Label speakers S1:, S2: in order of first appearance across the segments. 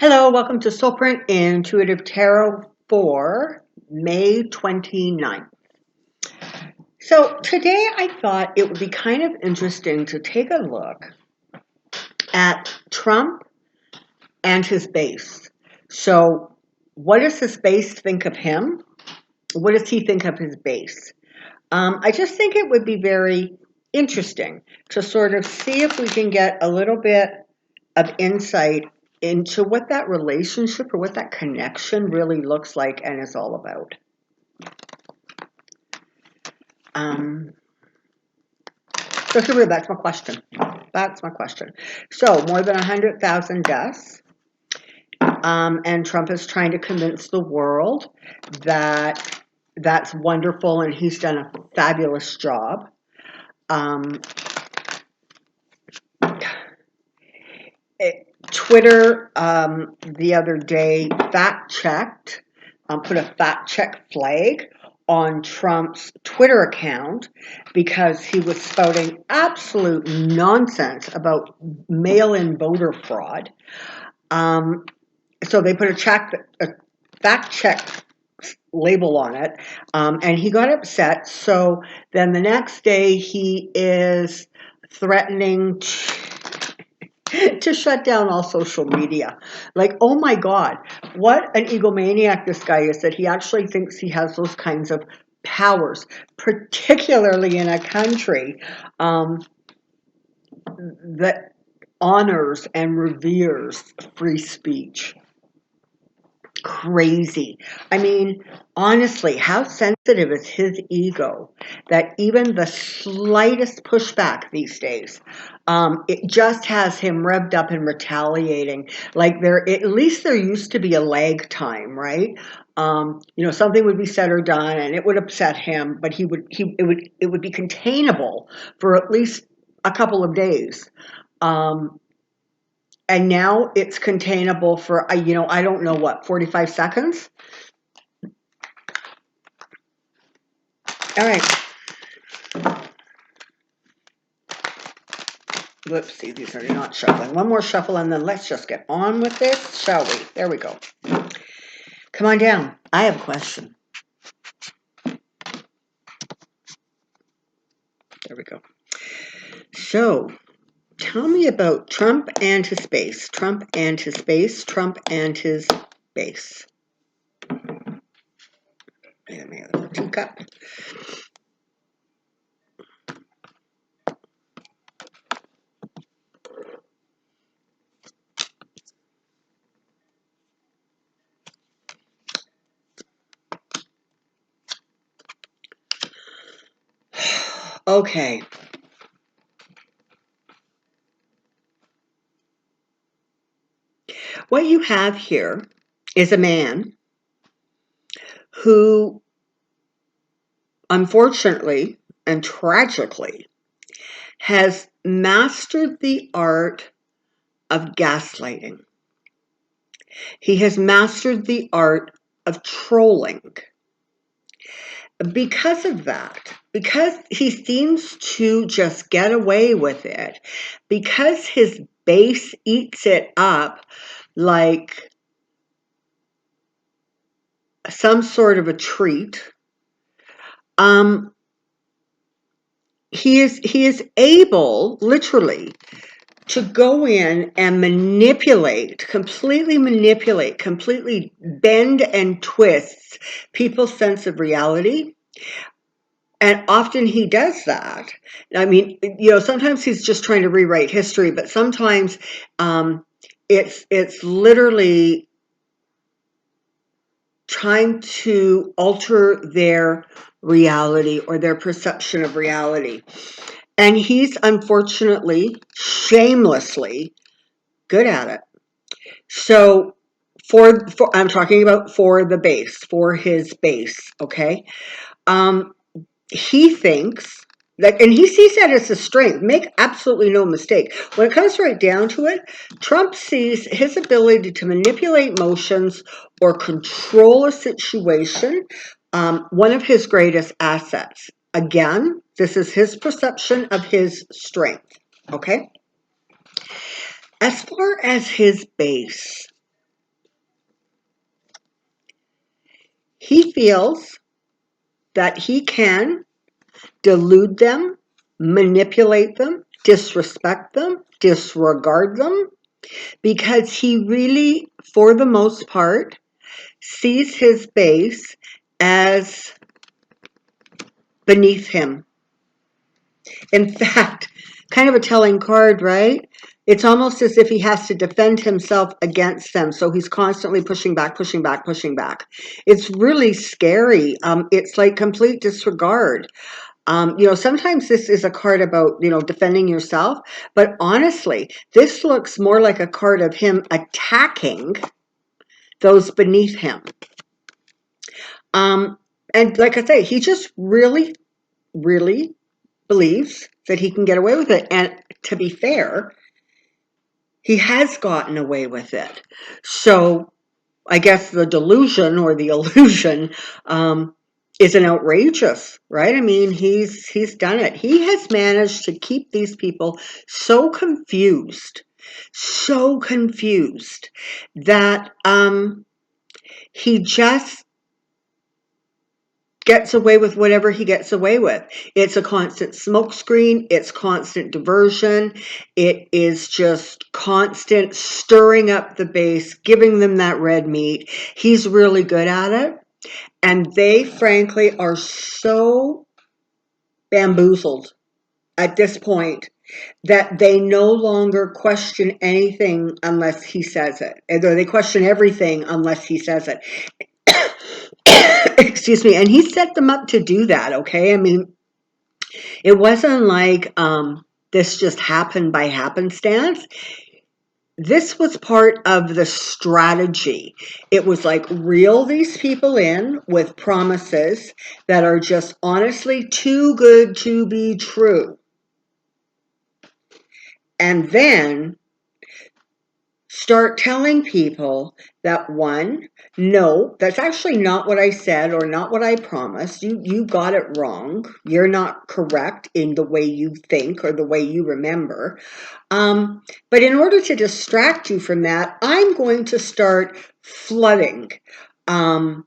S1: Hello, welcome to Soulprint Intuitive Tarot for May 29th. So today I thought it would be kind of interesting to take a look at Trump and his base. So what does his base think of him? What does he think of his base? I just think it would be very interesting to sort of see if we can get a little bit of insight into what that relationship or what that connection really looks like and is all about. So that's my question. That's my question. So more than 100,000 deaths, and Trump is trying to convince the world that that's wonderful and he's done a fabulous job. Twitter the other day fact-checked, put a fact-check flag on Trump's Twitter account because he was spouting absolute nonsense about mail-in voter fraud. So they put a fact-check label on it, and he got upset. So then the next day he is threatening to shut down all social media. Like, oh my God, what an egomaniac this guy is that he actually thinks he has those kinds of powers, particularly in a country that honors and reveres free speech. Crazy. I mean, honestly, how sensitive is his ego that even the slightest pushback these days, it just has him revved up and retaliating. Like at least there used to be a lag time, right? Something would be said or done, and it would upset him, but it would be containable for at least a couple of days. And now it's containable for, I don't know what, 45 seconds? All right. Whoopsie, these are not shuffling. One more shuffle and then let's just get on with this, shall we? There we go. Come on down. I have a question. There we go. So, tell me about Trump and his base. Trump and his base. Trump and his base. And my other teacup. Okay. What you have here is a man who, unfortunately and tragically, has mastered the art of gaslighting. He has mastered the art of trolling. Because of that, because he seems to just get away with it, because his base eats it up like some sort of a treat, he is able, literally, to go in and completely bend and twist people's sense of reality. And often he does that. I mean, sometimes he's just trying to rewrite history, but sometimes it's literally trying to alter their reality or their perception of reality. And he's unfortunately, shamelessly good at it. So I'm talking about for the base, for his base, okay? He thinks that, and he sees that as a strength. Make absolutely no mistake. When it comes right down to it, Trump sees his ability to manipulate emotions or control a situation, one of his greatest assets. Again, this is his perception of his strength, okay? As far as his base, he feels that he can delude them, manipulate them, disrespect them, disregard them, because he really, for the most part, sees his base as beneath him. In fact, kind of a telling card, right? It's almost as if he has to defend himself against them. So he's constantly pushing back, pushing back, pushing back. It's really scary. It's like complete disregard. Sometimes this is a card about, defending yourself. But honestly, this looks more like a card of him attacking those beneath him. And like I say, he just really, really believes that he can get away with it. And to be fair, he has gotten away with it. So I guess the delusion or the illusion isn't outrageous, right? I mean, he's done it. He has managed to keep these people so confused that he just gets away with whatever he gets away with. It's a constant smokescreen. It's constant diversion. It is just constant stirring up the base, giving them that red meat. He's really good at it. And they, frankly, are so bamboozled at this point that they no longer question anything unless he says it. Or they question everything unless he says it. Excuse me. And he set them up to do that, okay? I mean, it wasn't like this just happened by happenstance. This was part of the strategy. It was like reel these people in with promises that are just honestly too good to be true. And then start telling people that, one, no, that's actually not what I said or not what I promised. You got it wrong. You're not correct in the way you think or the way you remember. But in order to distract you from that, I'm going to start flooding the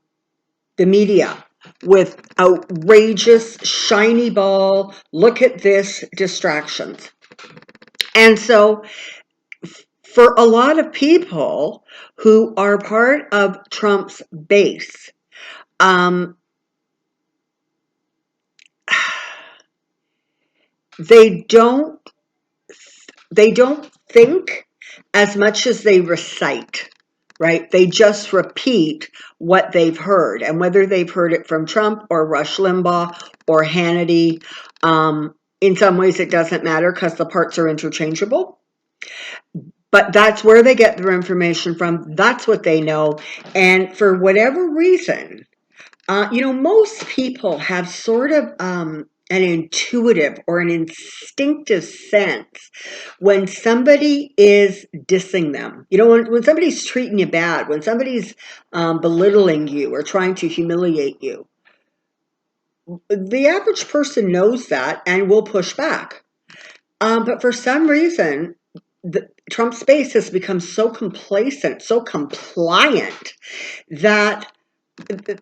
S1: media with outrageous, shiny ball, look at this distractions. And so for a lot of people who are part of Trump's base, they don't think as much as they recite, right? They just repeat what they've heard, and whether they've heard it from Trump or Rush Limbaugh or Hannity, in some ways it doesn't matter because the parts are interchangeable. But that's where they get their information from. That's what they know. And for whatever reason, most people have sort of an intuitive or an instinctive sense when somebody is dissing them. When somebody's treating you bad, when somebody's belittling you or trying to humiliate you. The average person knows that and will push back. But for some reason, Trump's base has become so complacent, so compliant, that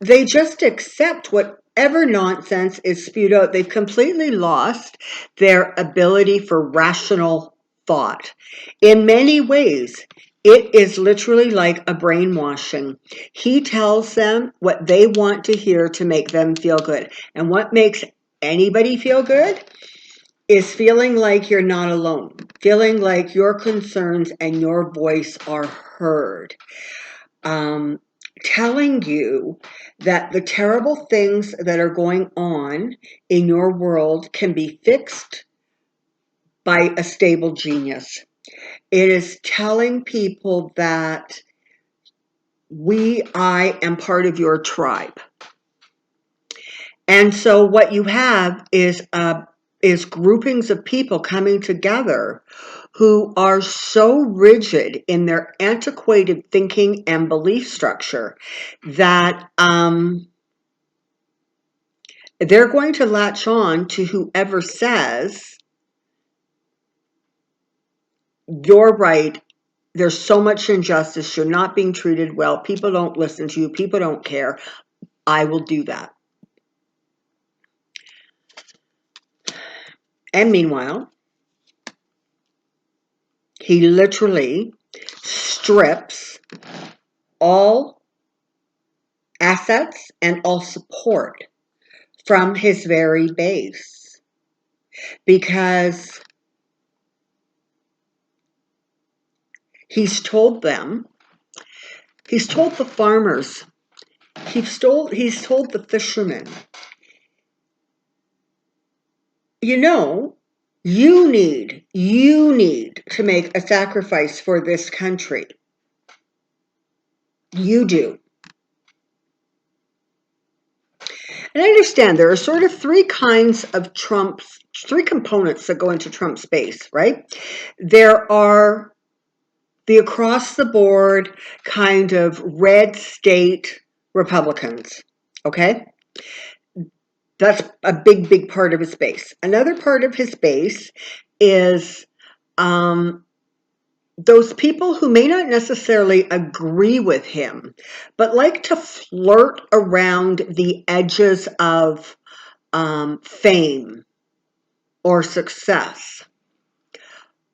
S1: they just accept whatever nonsense is spewed out. They've completely lost their ability for rational thought. In many ways, it is literally like a brainwashing. He tells them what they want to hear to make them feel good. And what makes anybody feel good is feeling like you're not alone, feeling like your concerns and your voice are heard. Telling you that the terrible things that are going on in your world can be fixed by a stable genius. It is telling people that I am part of your tribe. And so what you have is groupings of people coming together who are so rigid in their antiquated thinking and belief structure that they're going to latch on to whoever says, you're right, there's so much injustice, you're not being treated well, people don't listen to you, people don't care. I will do that. And meanwhile, he literally strips all assets and all support from his very base, because he's told them, he's told the farmers, he's told the fishermen, you know, you need to make a sacrifice for this country. You do. And I understand there are sort of three components that go into Trump's base, right? There are the across-the-board kind of red state Republicans, okay? That's a big, big part of his base. Another part of his base is those people who may not necessarily agree with him, but like to flirt around the edges of fame or success.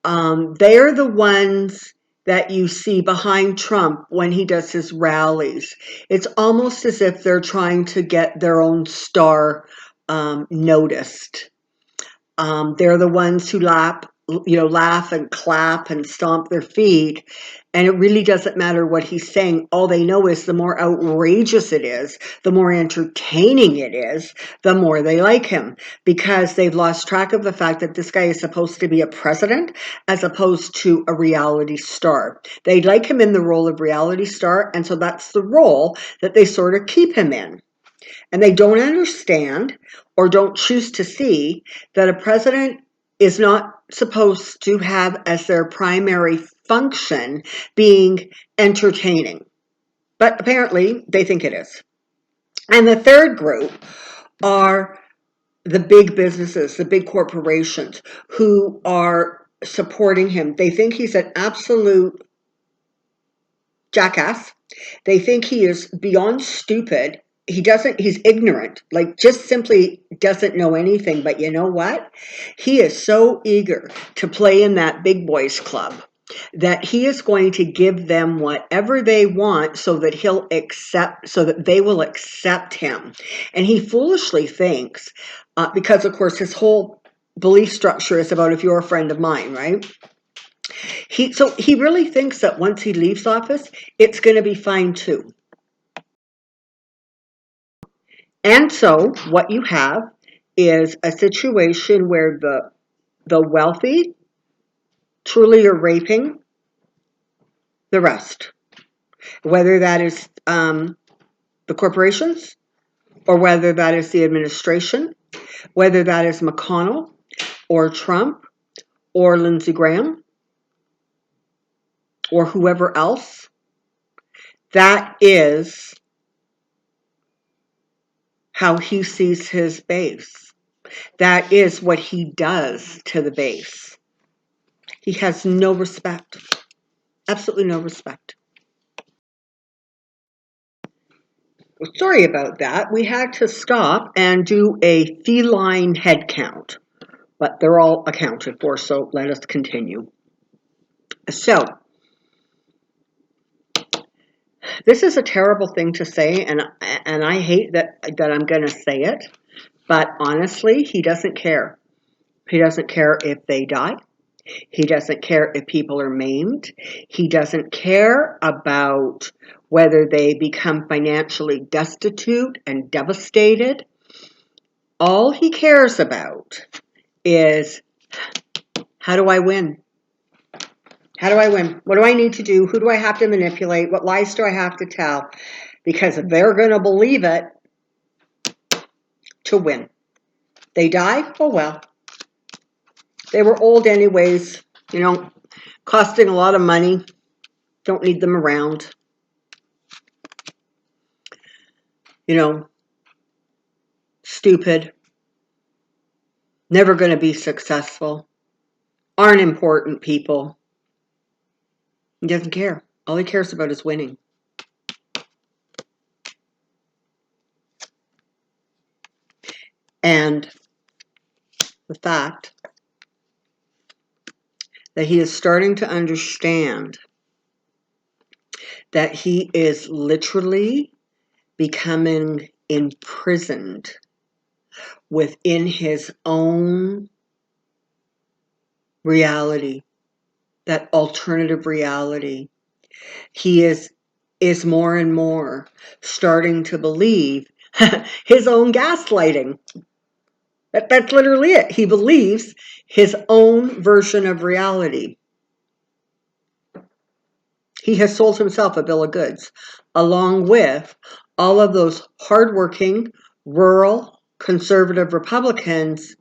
S1: They're the ones that you see behind Trump when he does his rallies. It's almost as if they're trying to get their own star noticed. They're the ones who laugh and clap and stomp their feet, and it really doesn't matter what he's saying. All they know is the more outrageous it is, the more entertaining it is, the more they like him, because they've lost track of the fact that this guy is supposed to be a president as opposed to a reality star. They like him in the role of reality star, and so that's the role that they sort of keep him in. And they don't understand or don't choose to see that a president is not supposed to have as their primary function being entertaining. But apparently they think it is. And the third group are the big businesses, the big corporations who are supporting him. They think he's an absolute jackass. They think he is beyond stupid. He's ignorant, like just simply doesn't know anything. But you know what? He is so eager to play in that big boys club that he is going to give them whatever they want so that they will accept him. And he foolishly thinks, because of course his whole belief structure is about if you're a friend of mine, right? So he really thinks that once he leaves office, it's going to be fine too. And so what you have is a situation where the wealthy truly are raping the rest, whether that is the corporations, or whether that is the administration, whether that is McConnell or Trump or Lindsey Graham or whoever else. That is how he sees his base. That is what he does to the base. He has no respect. Absolutely no respect. Well, sorry about that. We had to stop and do a feline head count, but they're all accounted for, so let us continue. So, this is a terrible thing to say, and I hate that I'm going to say it, but honestly, he doesn't care. He doesn't care if they die. He doesn't care if people are maimed. He doesn't care about whether they become financially destitute and devastated. All he cares about is, how do I win? How do I win? What do I need to do? Who do I have to manipulate? What lies do I have to tell? Because they're going to believe it to win. They die? Oh well. They were old anyways, costing a lot of money. Don't need them around. Stupid. Never going to be successful. Aren't important people. He doesn't care. All he cares about is winning. And the fact that he is starting to understand that he is literally becoming imprisoned within his own reality, that alternative reality. He is more and more starting to believe his own gaslighting. That's literally it. He believes his own version of reality. He has sold himself a bill of goods, along with all of those hardworking, rural, conservative Republicans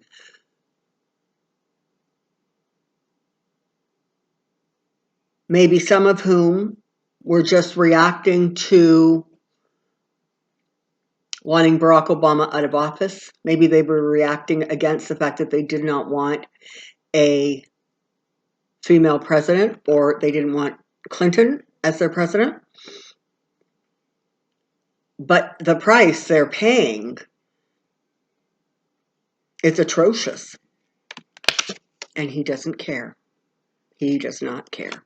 S1: maybe some of whom were just reacting to wanting Barack Obama out of office. Maybe they were reacting against the fact that they did not want a female president, or they didn't want Clinton as their president. But the price they're paying is atrocious. And he doesn't care. He does not care.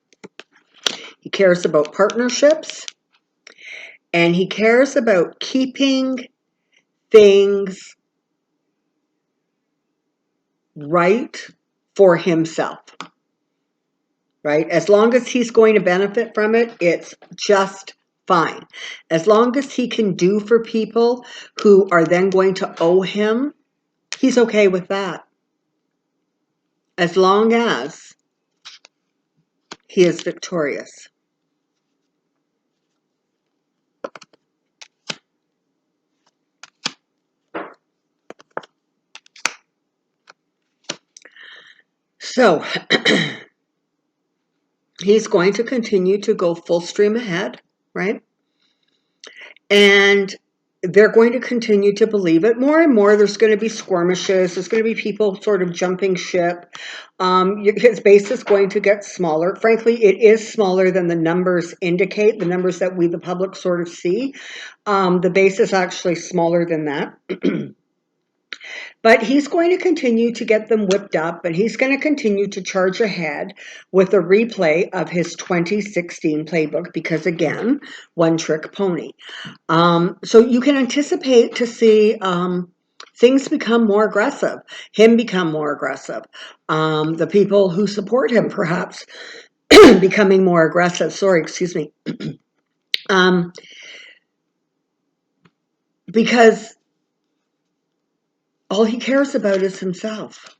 S1: He cares about partnerships, and he cares about keeping things right for himself. Right? As long as he's going to benefit from it, it's just fine. As long as he can do for people who are then going to owe him, he's okay with that. As long as he is victorious. So, he's going to continue to go full stream ahead, right? And they're going to continue to believe it more and more. There's going to be skirmishes. There's going to be people sort of jumping ship. His base is going to get smaller. Frankly, it is smaller than the numbers indicate, the numbers that we, the public, sort of see. The base is actually smaller than that. But he's going to continue to get them whipped up, and he's going to continue to charge ahead with a replay of his 2016 playbook because, again, one-trick pony. So you can anticipate to see things become more aggressive, him become more aggressive, the people who support him perhaps becoming more aggressive. Sorry, excuse me. Because all he cares about is himself.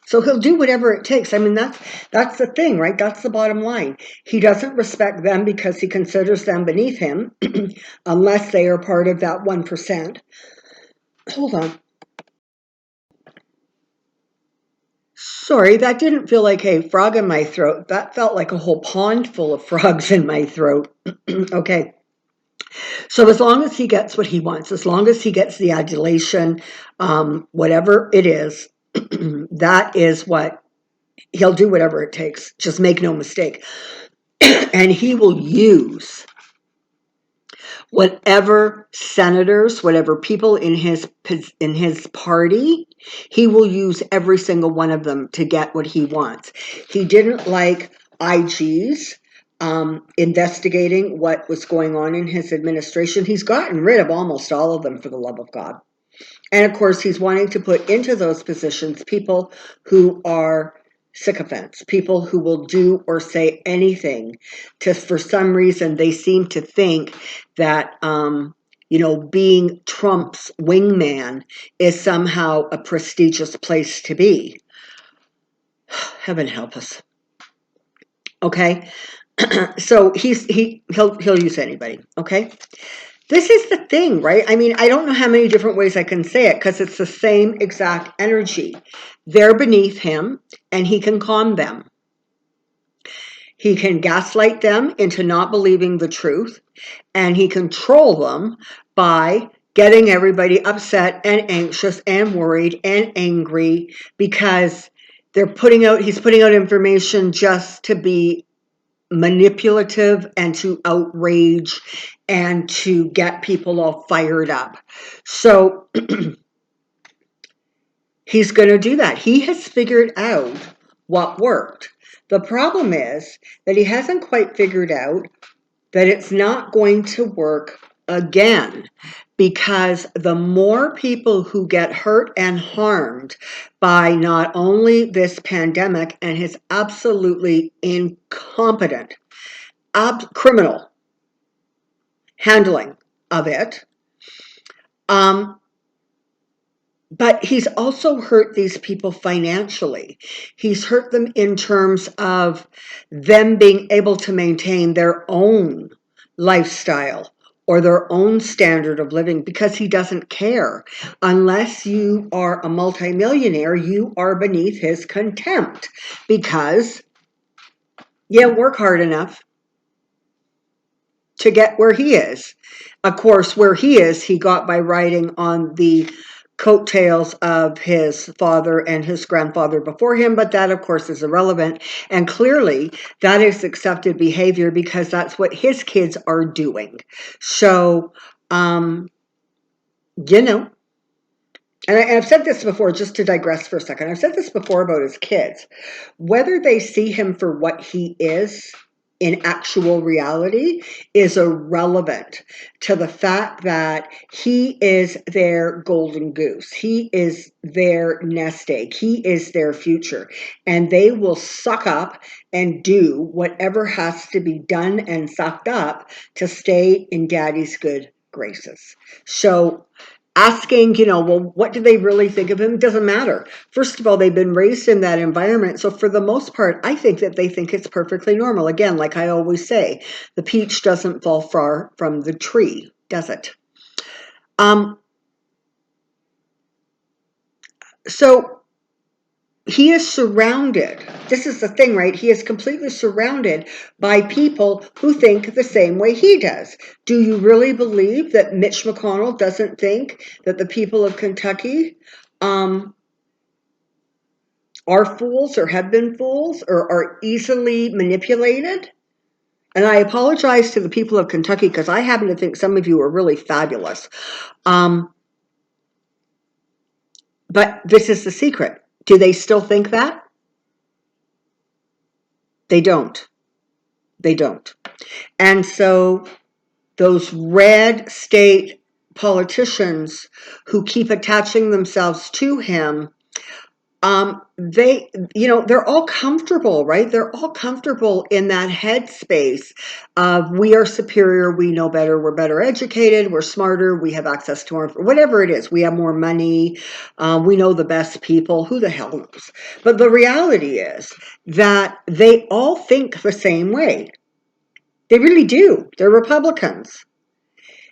S1: So he'll do whatever it takes. I mean, that's the thing, right? That's the bottom line. He doesn't respect them because he considers them beneath him unless they are part of that 1%. Hold on. Sorry, that didn't feel like a frog in my throat. That felt like a whole pond full of frogs in my throat. Okay. So as long as he gets what he wants, as long as he gets the adulation, whatever it is, that is what he'll do, whatever it takes. Just make no mistake. And he will use whatever senators, whatever people in his party, he will use every single one of them to get what he wants. He didn't like IGs investigating what was going on in his administration. He's gotten rid of almost all of them, for the love of God. And of course, he's wanting to put into those positions people who are sycophants, people who will do or say anything to, for some reason, they seem to think that, being Trump's wingman is somehow a prestigious place to be. Heaven help us. Okay. So he'll use anybody. Okay. This is the thing, right? I mean, I don't know how many different ways I can say it because it's the same exact energy. They're beneath him, and he can calm them. He can gaslight them into not believing the truth, and he can troll them by getting everybody upset and anxious and worried and angry because he's putting out information just to be manipulative and to outrage and to get people all fired up. So he's going to do that. He has figured out what worked. The problem is that he hasn't quite figured out that it's not going to work again, because the more people who get hurt and harmed by not only this pandemic and his absolutely incompetent, criminal handling of it, but he's also hurt these people financially. He's hurt them in terms of them being able to maintain their own lifestyle or their own standard of living, because he doesn't care. Unless you are a multimillionaire, you are beneath his contempt because you work hard enough to get where he is. Of course, where he is, he got by riding on the coattails of his father and his grandfather before him, but that, of course, is irrelevant. And clearly, that is accepted behavior because that's what his kids are doing. So, you know, and I've said this before, just to digress for a second. I've said this before about his kids. Whether they see him for what he is in actual reality is irrelevant to the fact that he is their golden goose. He is their nest egg. He is their future. And they will suck up and do whatever has to be done and sucked up to stay in daddy's good graces. So asking, well, what do they really think of him? Doesn't matter. First of all, they've been raised in that environment. So for the most part, I think that they think it's perfectly normal. Again, like I always say, the peach doesn't fall far from the tree, does it? So he is surrounded. This is the thing, right? He is completely surrounded by people who think the same way he does. Do you really believe that Mitch McConnell doesn't think that the people of Kentucky are fools or have been fools or are easily manipulated? And I apologize to the people of Kentucky because I happen to think some of you are really fabulous. But this is the secret. Do they still think that? They don't. They don't. And so those red state politicians who keep attaching themselves to him, they're all comfortable, right? They're all comfortable in that headspace of we are superior, we know better, we're better educated, we're smarter, we have access to more, whatever it is, we have more money, we know the best people, who the hell knows? But the reality is that they all think the same way. They really do. They're Republicans.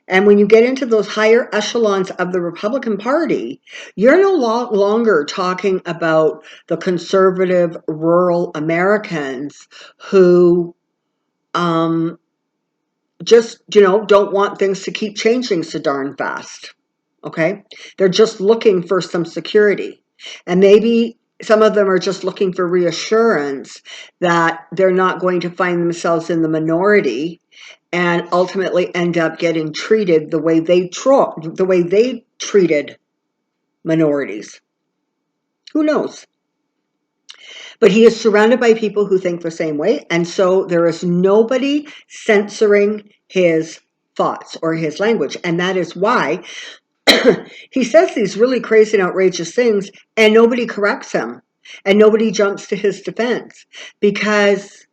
S1: And when you get into those higher echelons of the Republican Party, you're no longer talking about the conservative rural Americans who just, don't want things to keep changing so darn fast. Okay? They're just looking for some security. And maybe some of them are just looking for reassurance that they're not going to find themselves in the minority and ultimately end up getting treated the way they treated minorities. Who knows? But he is surrounded by people who think the same way, and so there is nobody censoring his thoughts or his language, and that is why he says these really crazy and outrageous things, and nobody corrects him, and nobody jumps to his defense, because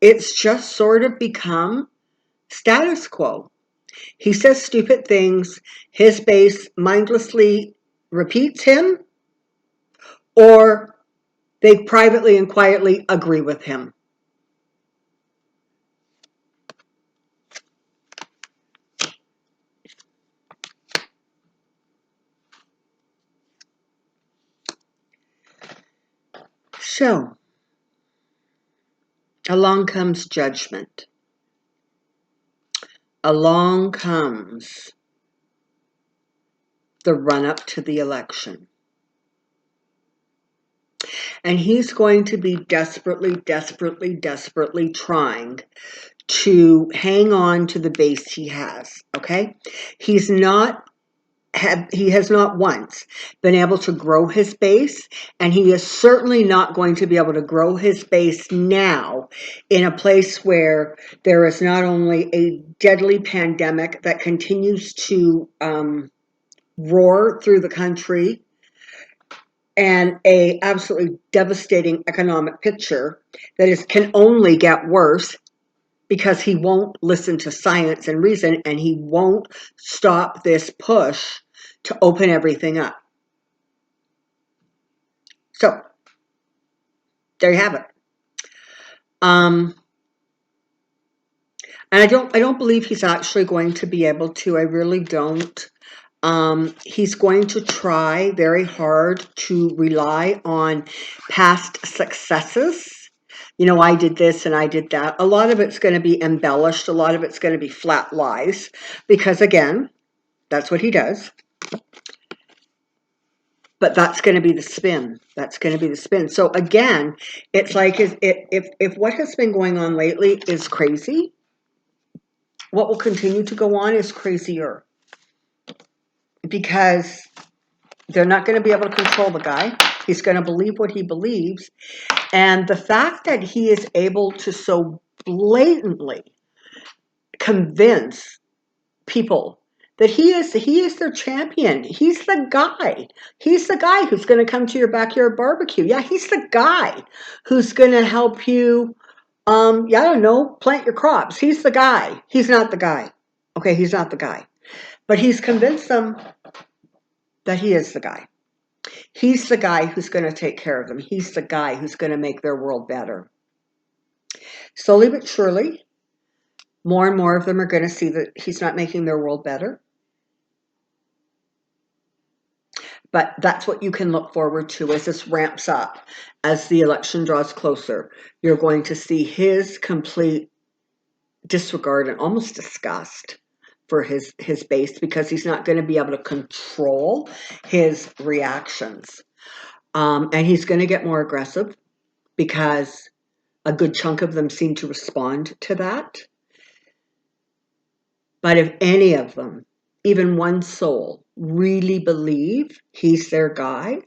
S1: it's just sort of become status quo. He says stupid things, his base mindlessly repeats him, or they privately and quietly agree with him. So, along comes judgment. Along comes the run-up to the election. And he's going to be desperately, desperately, desperately trying to hang on to the base he has, okay? He's not he has not once been able to grow his base, and he is certainly not going to be able to grow his base now in a place where there is not only a deadly pandemic that continues to roar through the country and a absolutely devastating economic picture that can only get worse, because he won't listen to science and reason, and he won't stop this push to open everything up. So there you have it. And I don't believe he's actually going to be able to. I really don't. He's going to try very hard to rely on past successes. You know, I did this and I did that. A lot of it's going to be embellished. A lot of it's going to be flat lies, because again, that's what he does. But that's going to be the spin. That's going to be the spin. So again, it's like if what has been going on lately is crazy, what will continue to go on is crazier, because they're not going to be able to control the guy. He's going to believe what he believes. And the fact that he is able to so blatantly convince people that he is their champion. He's the guy. He's the guy who's going to come to your backyard barbecue. Yeah, he's the guy who's going to help you, I don't know, plant your crops. He's the guy. He's not the guy. Okay, he's not the guy. But he's convinced them that he is the guy. He's the guy who's going to take care of them. He's the guy who's going to make their world better. Slowly but surely, more and more of them are going to see that he's not making their world better. But that's what you can look forward to as this ramps up, as the election draws closer. You're going to see his complete disregard and almost disgust for his base, because he's not going to be able to control his reactions. And he's going to get more aggressive, because a good chunk of them seem to respond to that. But if any of them, even one soul, really believe he's their guy,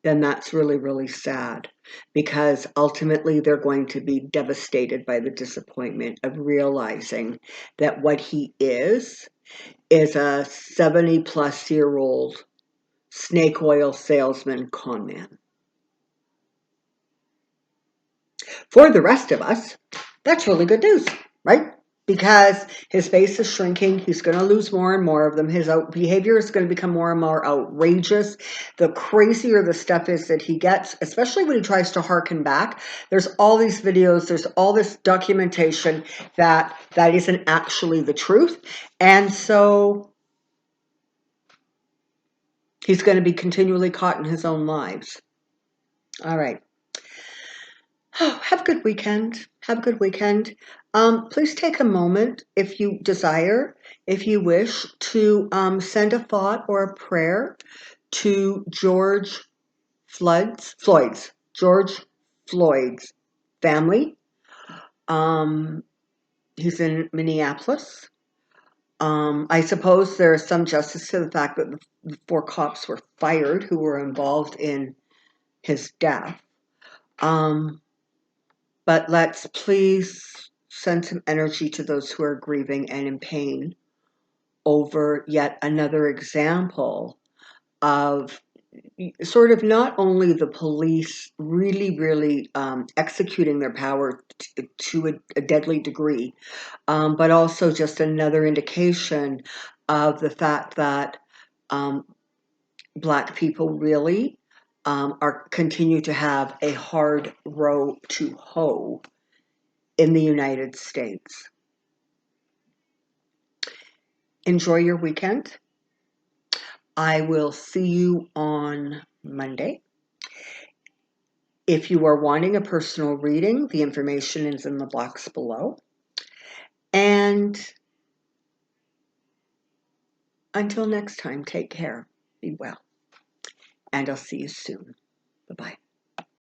S1: then that's really, really sad, because ultimately they're going to be devastated by the disappointment of realizing that what he is a 70-plus-year-old snake oil salesman con man. For the rest of us, that's really good news, right? Because his base is shrinking. He's going to lose more and more of them. His behavior is going to become more and more outrageous. The crazier the stuff is that he gets, especially when he tries to harken back. There's all these videos, there's all this documentation that isn't actually the truth. And so he's going to be continually caught in his own lies. All right. Oh, have a good weekend. Have a good weekend. Please take a moment, if you desire, if you wish, to send a thought or a prayer to George Floyd's family. He's in Minneapolis. I suppose there is some justice to the fact that the 4 cops were fired who were involved in his death. But let's please send some energy to those who are grieving and in pain over yet another example of sort of not only the police really, really executing their power to a deadly degree, but also just another indication of the fact that Black people really continue to have a hard row to hoe in the United States. Enjoy your weekend. I will see you on Monday. If you are wanting a personal reading, the information is in the box below. And until next time, take care, be well, and I'll see you soon. Bye-bye.